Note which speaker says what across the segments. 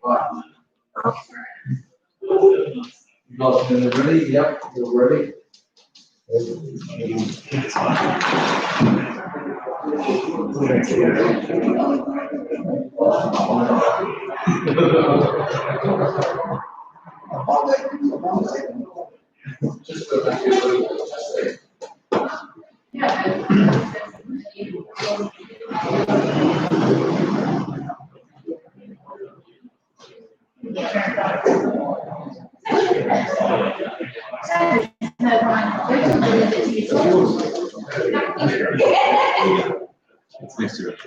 Speaker 1: Right. You guys are ready? Yep, you're ready.
Speaker 2: It's next to it.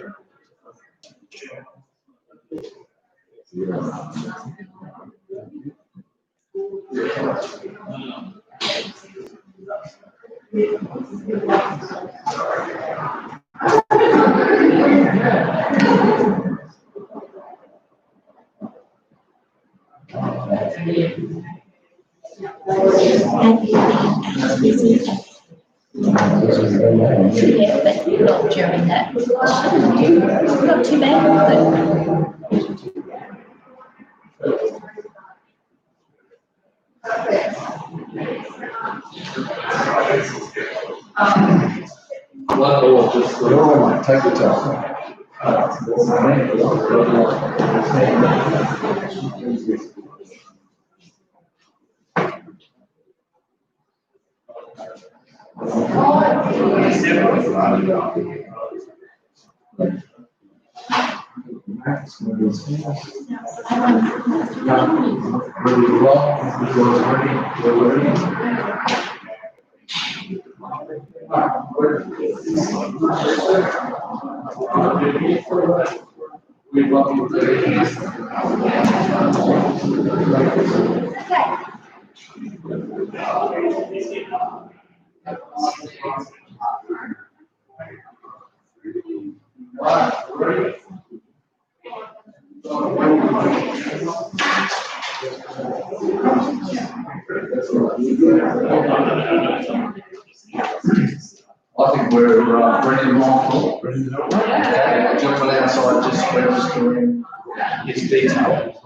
Speaker 3: Yeah, but not during that. Not too bad,
Speaker 1: Take your time. I think we're ready to roll. Okay, gentlemen outside just registering his details.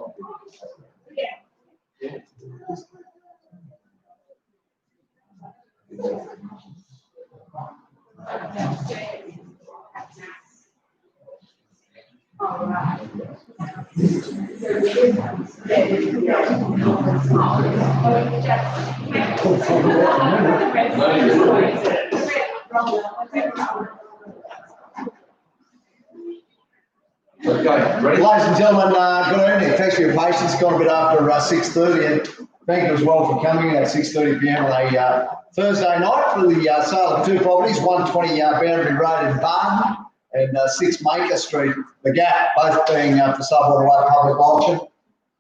Speaker 1: Okay, ready?
Speaker 4: Ladies and gentlemen, good evening. Thanks for your patience. It's gone a bit after 6:30, and thank you as well for coming at 6:30 p.m. on a Thursday night for the sale of two properties, 120 Boundary Road in Bardon and 6 Maker Street, The Gap, both being for sale by public auction.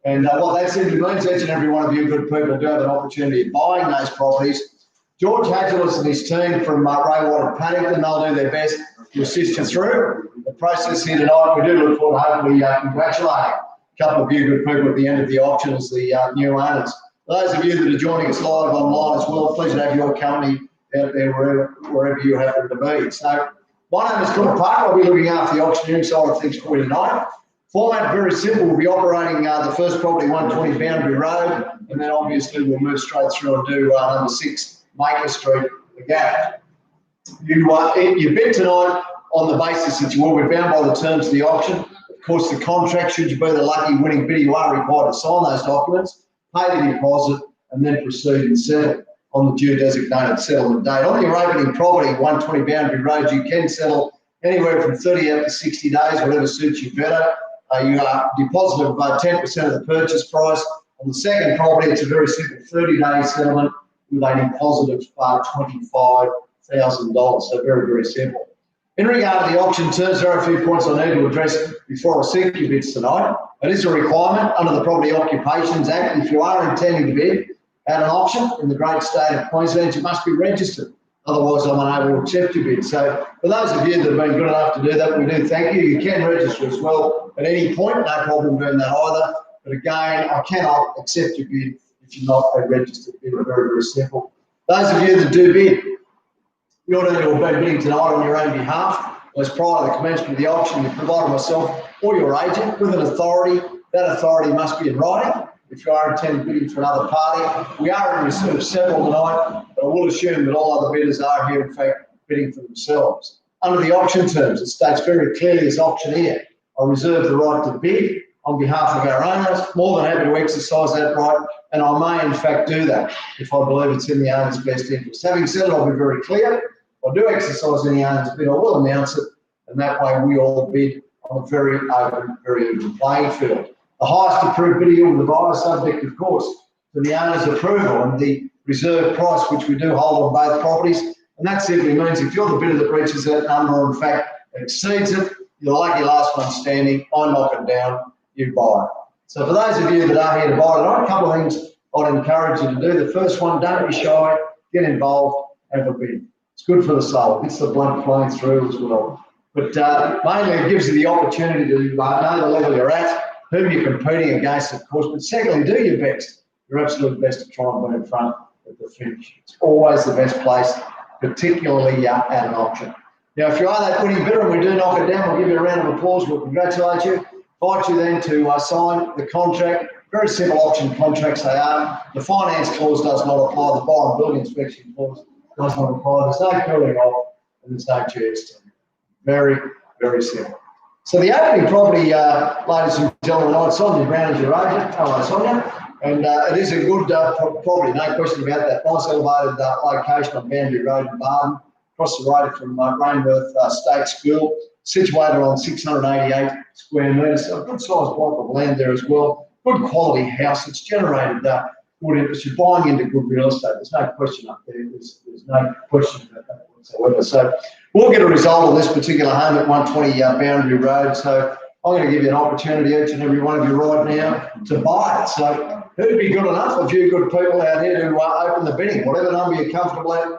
Speaker 4: And what that simply means, each and every one of you good people do have an opportunity of buying those properties. George Hadgelis and his team from Raywater and Paddington, they'll do their best to assist you through the process here tonight. We do look forward to hopefully congratulating a couple of you good people at the end of the auction as the new owners. For those of you that are joining us live online as well, pleasure to have your company out there wherever you happen to be. So my name is Philip Parker. I'll be looking after the auctioneering side of things for you tonight. Format very simple. We'll be operating the first property, 120 Boundary Road, and then obviously we'll move straight through and do number 6 Maker Street, The Gap. You bid tonight on the basis that you will be bound by the terms of the auction. Of course, the contract, should you be the lucky winning bidder, you are required to sign those documents, pay the deposit, and then proceed and settle on the due designated settlement date. On your opening property, 120 Boundary Road, you can settle anywhere from 30 out to 60 days, whatever suits you better. You are deposit of 10% of the purchase price. On the second property, it's a very simple 30-day settlement with a deposit of $25,000. So very, very simple. In regard to the auction terms, there are a few points I need to address before I seek your bids tonight. It is a requirement under the Property Occupations Act. If you are intending to bid at an auction in the great state of Queensland, you must be registered. Otherwise, I'm unable to accept your bid. So for those of you that have been good enough to do that, we do thank you. You can register as well at any point, no problem doing that either. But again, I cannot accept your bid if you're not a registered bidder. Very, very simple. Those of you that do bid, you're going to be bidding tonight on your own behalf. As prior to the commencement of the auction, you provided myself or your agent with an authority that authority must be in writing. If you are intending bidding for another party, we are in receipt of several tonight, but I will assume that all other bidders are here, in fact, bidding for themselves. Under the auction terms, it states very clearly as auctioneer, I reserve the right to bid on behalf of our owners, more than happy to exercise that right, and I may in fact do that if I believe it's in the owner's best interest. Having said it, I'll be very clear. If I do exercise any owner's bid, I will announce it, and that way we all bid on a very open, very even playing field. The highest approved bidder with the buyer, subject of course to the owner's approval and the reserve price which we do hold on both properties. And that simply means if you're the bidder that reaches that number or in fact exceeds it, you're lucky last one standing, I knock it down, you buy it. So for those of you that are here to buy tonight, a couple of things I'd encourage you to do. The first one, don't be shy, get involved, have a bid. It's good for the soul, it's the blood flowing through as well. But mainly it gives you the opportunity to know the level you're at, who you're competing against, of course, but secondly, do your best, your absolute best to try and be in front at the finish. It's always the best place, particularly at an auction. Now, if you are that winning bidder and we do knock it down, we'll give you a round of applause, we'll congratulate you, invite you then to sign the contract. Very simple auction contracts they are. The finance clause does not apply, the Bardon building inspection clause does not apply, there's no cooling off and there's no GST. Very, very simple. So the opening property, ladies and gentlemen, I'm Sonia Brown as your agent. Hello, Sonia. And it is a good property, no question about that. Nice elevated location on Boundary Road in Bardon, across the road from Rainworth State School, situated on 688 square metres. So a good sized block of land there as well. Good quality house. It's generated good interest. You're buying into good real estate. There's no question up there. There's no question about that whatsoever. So we'll get a result on this particular home at 120 Boundary Road. So I'm going to give you an opportunity, each and every one of you right now, to buy it. So who'd be good enough? A few good people out here to open the bidding. Whatever number you're comfortable at,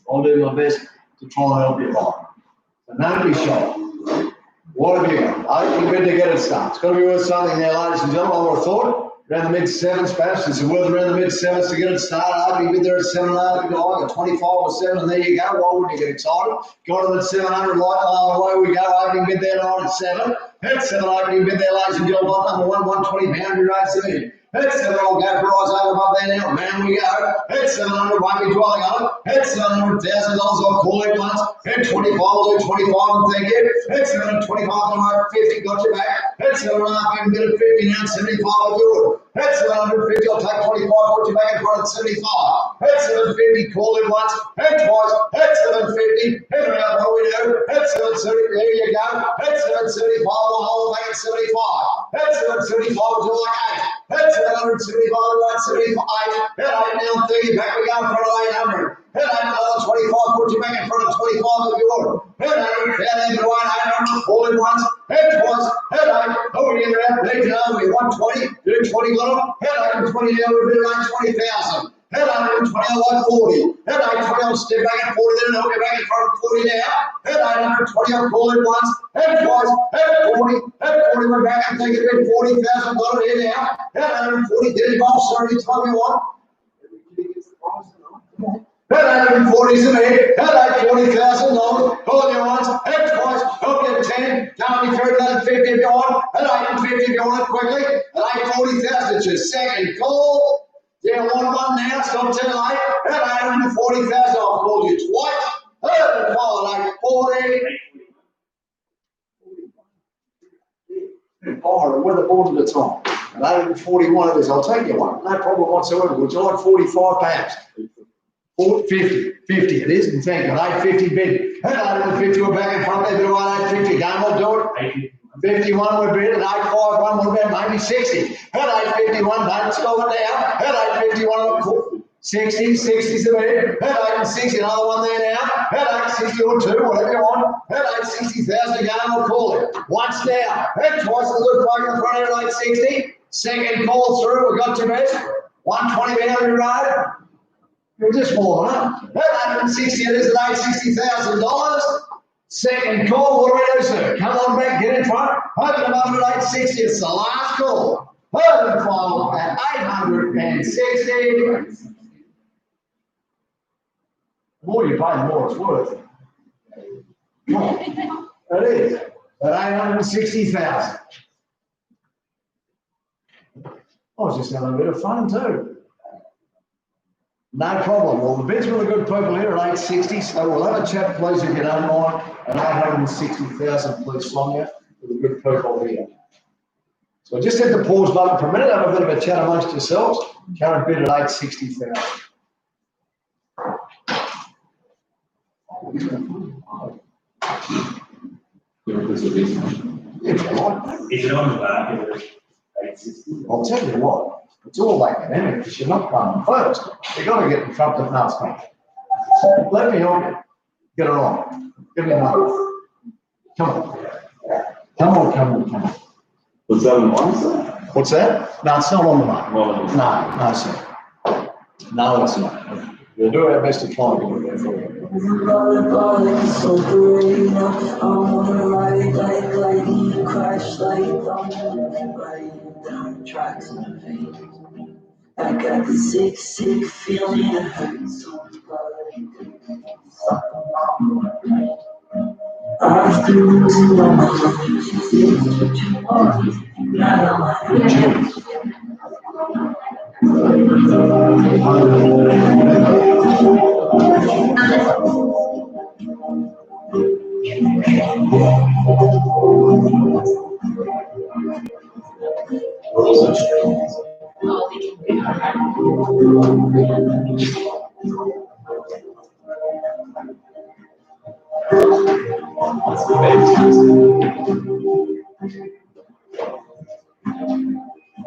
Speaker 4: I'll do my best to try and help you buy. So don't be shy. What have you got? Open bid to get it started. It's got to be worth something there, ladies and gentlemen. I would have thought around the mid-sevens, perhaps. It's worth around the mid-sevens to get it started. Opening bid there at 700. You go, I got 25 or 7, and there you go. Why wouldn't you get excited? Got it at 700, away we go. Opening bid there 9 at 7. Head 7 opening bid there, ladies and gentlemen. Number 1, 120 Boundary Road, 7. Head 7, I'll go for eyes over up there now. Man, we go. Head 700, won't be dwelling on it. Head $700,000, I'll call it once. Head 25, I'll do 25, and thank you. Head 725, I'll 50, got you back. Head 7.5, I can bid at 50 now, 75, I'll do it. Head 750, I'll take 25, put you back in front at 75. Head 750, call it once. Head twice. Head 750, head around what we do. Head 770, there you go. Head 775, I'll hold back at 75. Head 775, I'll do like 8. Head 775, right 75. Head 8 now, 30, back we go in front of 800. Head 8 another 25, put you back in front of 25 if you want. Head 8, down into 800, call it once. Head twice. Head 8, over the other end, leave it over, 120, do 20 got them. Head 8 and 20 now, we'll do like 20,000. Head 120, I like 40. Head 820, I'll step back at 40 then, and I'll get back in front of 40 now. Head 820, I'll call it once. Head twice. Head 40. Head 40, we're back and take it in 40,000, got it here now. Head 140, get it off, sir, anytime you want. Head 140 is in here. Head 40,000, call it once. Head twice, I'll get 10. Down me through another 50 if you want. Head 850 if you want it quickly. Head 40,000, it's your second call. Yeah, 1 now, stop too late. Head 840,000, I've called you twice. Head 840. Buyer, we're the board at the time. And 841 it is, I'll take you one. No problem whatsoever. Would you like 45 perhaps? 50 it is, and thank you. 850 bid. Head 850, we're back in front there, bit of 850. Game will do it. 51 we're bid, and 851 we're about maybe 60. Head 851, don't stop it down. Head 851, 60, 60's the bid. Head 860, another one there now. Head 860 or 2, whatever you want. Head 860,000 again, I'll call it. Once now. Head twice, a good plug in front of 860. Second call through, we got your best. 120 Boundary Road. You're just falling up. Head 160, it is at $860,000. Second call, what do we do, sir? Come on back, get in front. Open them up at 860, it's the last call. Open the file at 860. The more you pay, the more it's worth. Come on. It is. At 860,000. I was just having a bit of fun too. No problem. Well, the bids with the good people here at 860, so we'll have a chat, please, if you don't mind, at 860,000, please, Sonia, with the good people here. So just hit the pause button for a minute, have a bit of a chat amongst yourselves. Current bid at 860,000.
Speaker 5: Is it on the market at 860?
Speaker 4: I'll tell you what, it's all academic because you're not coming first. You've got to get in front of the house. Let me help you. Get it on. Give me another. Come on. Come on, come on, come on.
Speaker 2: Was that on one side?
Speaker 4: What's that? No, it's not on the market.
Speaker 2: Well,
Speaker 4: No, sir. No, it's not. We'll do our best to try and do it for you.
Speaker 6: I got the sick feeling it hurts so I've been losing all my life,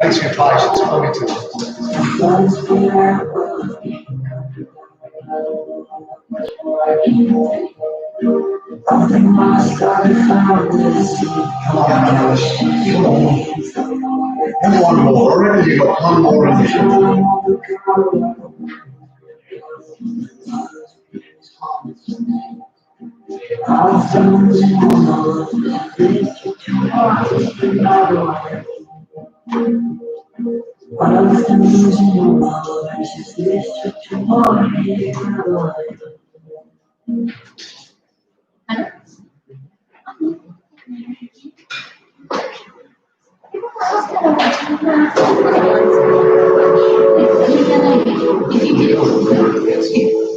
Speaker 4: Thanks for your patience. I'll get to one more. Already you've got one more in this.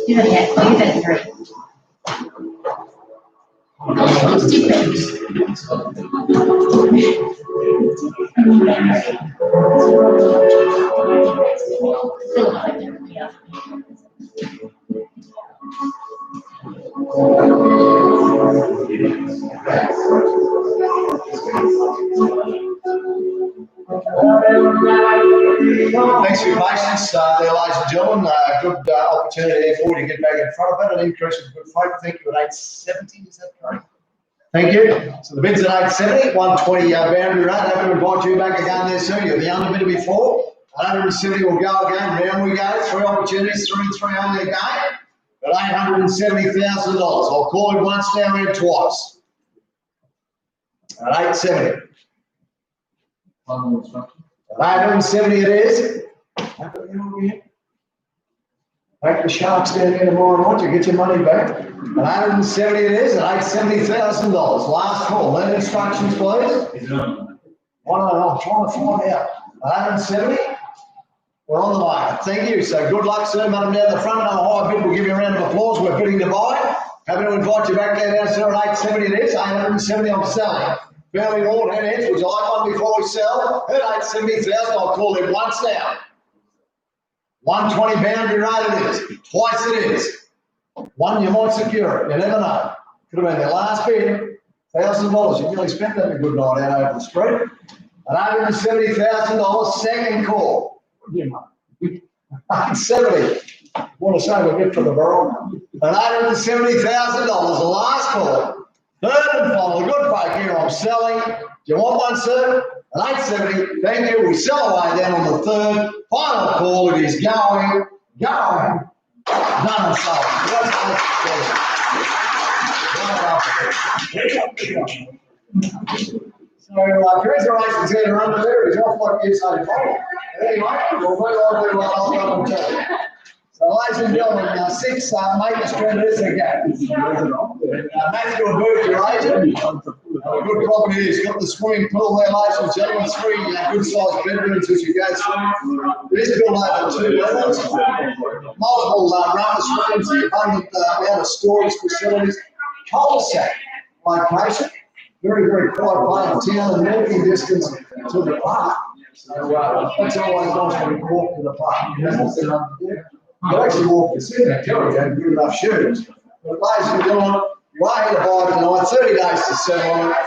Speaker 3: You know, yeah, well, you did three. It's different. Still like it, yeah.
Speaker 4: Thanks for your patience, there, ladies and gentlemen. Good opportunity there for you to get back in front of it. An increase of good folk. Thank you at 870. Is that correct? Thank you. So the bid's at 870, 120 boundary rate. Happy to invite you back again there soon. You're the underbidder before. 170 will go again. Round we go. 3 opportunities, 3 and 3 only again. At $870,000. I'll call him once now and twice. At 870. At 870 it is. Take the Sharks down here tomorrow night to get your money back. At 170 it is, at $870,000. Last call. Learn instructions, please.
Speaker 5: Is it on?
Speaker 4: I don't know, I'm trying to find out. 170, we're on the market. Thank you. So good luck, sir. Madam down the front. No higher bid. We'll give you a round of applause. We're bidding to buy. Happy to invite you back there now, sir. At 870 it is. 870 I'm selling. Fairly Lord, heads. Would you like one before we sell? At 870,000, I'll call it once now. 120 boundary rate it is. Twice it is. One, you might secure it. You never know. Could have been their last bid. $1,000. You nearly spent that a good night out over the street. At $870,000, second call. 870. Want to save a bit for the borough. At $870,000, the last call. Third and final, good folk here, I'm selling. Do you want one, sir? At 870, thank you. We sell away then on the third. Final call, it is going. Done and sold. So, congratulations here to under there. He's off like you say. Anyway, we'll move on to I'll tell you. So, ladies and gentlemen, 6 maintenance stranders again. Matthew Booth, your agent. Good property, it's got the swimming pool there, ladies and gentlemen, 3 good sized bedrooms as you go through. It is built over 2 levels, multiple rooms, rooms, the abundant amount of storage facilities, cul-de-sac location, very, very quiet part of town and walking distance to the park. So that's always nice when you walk to the park. You actually walk the city, you have good enough shoes. But ladies and gentlemen, you are here to buy it tonight, 30 days to sell on it.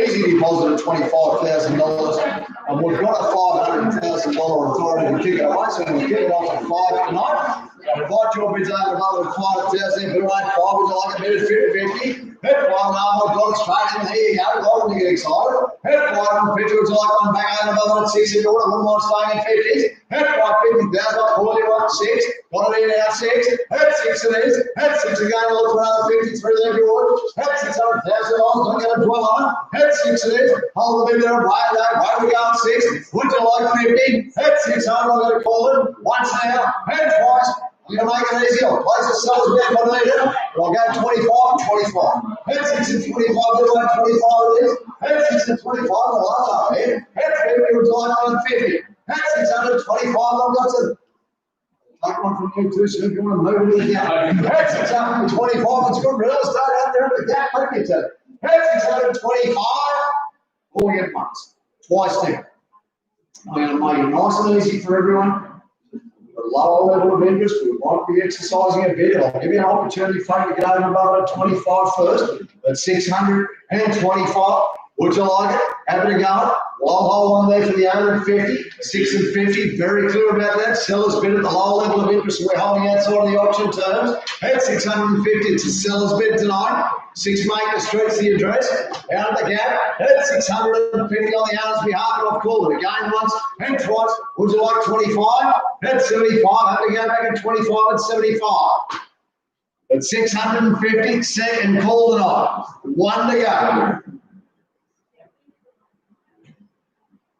Speaker 4: Easy deposit of $25,000, and we've got a $500,000 authority to kick it away, so we'll kick it off at 5 tonight. And invite your bids over another 5,000, who ain't 5, would you like a bid of 50-50? Hit 5 now, I've got it straight in, there you go, why would you get excited? Hit 5 50, would you like one back over another at 6 if you order, wouldn't mind staying at 50s? Hit 5 50,000, I'll call you on 6, got it in out 6, hit 6 it is, hit 6 again, look for another 53 there if you would, hit $600,000, don't get a dwell on it, hit 6 it is, hold the bid there, right there, right we go at 6, would you like 50? Hit 600, I'm going to call it, once now, hit twice. I'm going to make it easy. I'll place the sellers bid if I need it. I'll go 25 and 25. Hit 6 and 25, do like 25 it is. Hit 6 and 25, I'll love that bid. Hit 50, would you like 150? Hit 625, I've got to take one from you too, so if you want to move it again. Hit 625, it's good real estate out there at the gap, let me tell you. Hit 625, all we get once. Twice now. I'm going to make it nice and easy for everyone. A lower level of interest, we won't be exercising a bid. I'll give you an opportunity for you to get over above at 25 first, at 625. Would you like it? Happy to go. Low hole on there for the owner at 50, 6 and 50. Very clear about that. Seller's bid at the low level of interest. We're holding outside of the auction terms. At 650, it's a seller's bid tonight. 6 Maker Street's the address. Out of the gap. At 650 on the owner's behalf. And I've called it again once and twice. Would you like 25? At 75. Have to go back at 25 and 75. At 650, second call tonight. 1 to go.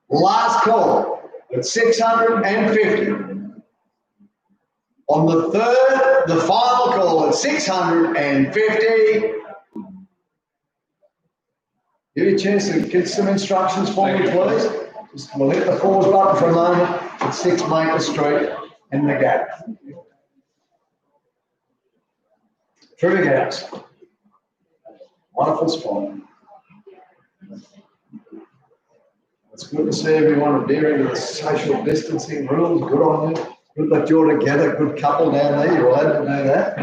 Speaker 4: Last call at 650. On the third, the final call at 650. Give you a chance to get some instructions for me, please. We'll hit the pause button for a moment at 6 Maker Street in the gap. Terrific house. Wonderful spot. It's good to see everyone adhering to the social distancing rules. Good on you. Good that you're together. Good couple down there. You're allowed to do that.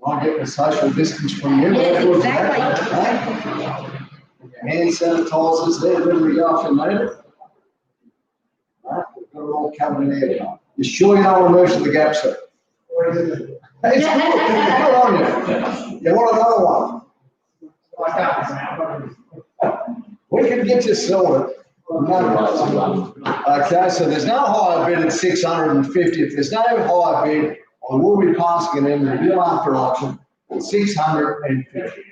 Speaker 4: I'll get the social distance from you.
Speaker 3: Yes, exactly.
Speaker 4: Hand sanitizers there. Ready to go if you need it. Right, we've got it all covered in there. You sure you don't want to move to the gap, sir? Hey, it's good. Good on you. You want another one? We can get you sorted. Okay, so there's no higher bid at 650. If there's no higher bid, I will be passing it in the bill after auction at 650.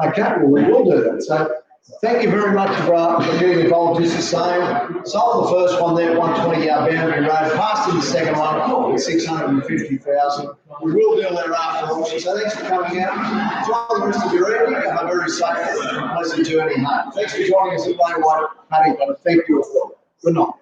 Speaker 4: Okay, well, we will do that. So thank you very much for getting involved just the same. Sold the first one there, 120 Boundary Road. Passed in the second one at 650,000. We will deal there after auction. So thanks for coming out. Enjoy the rest of your evening. Have a very safe and pleasant journey home. Thanks for joining us at Paddington. Thank you all. Good night.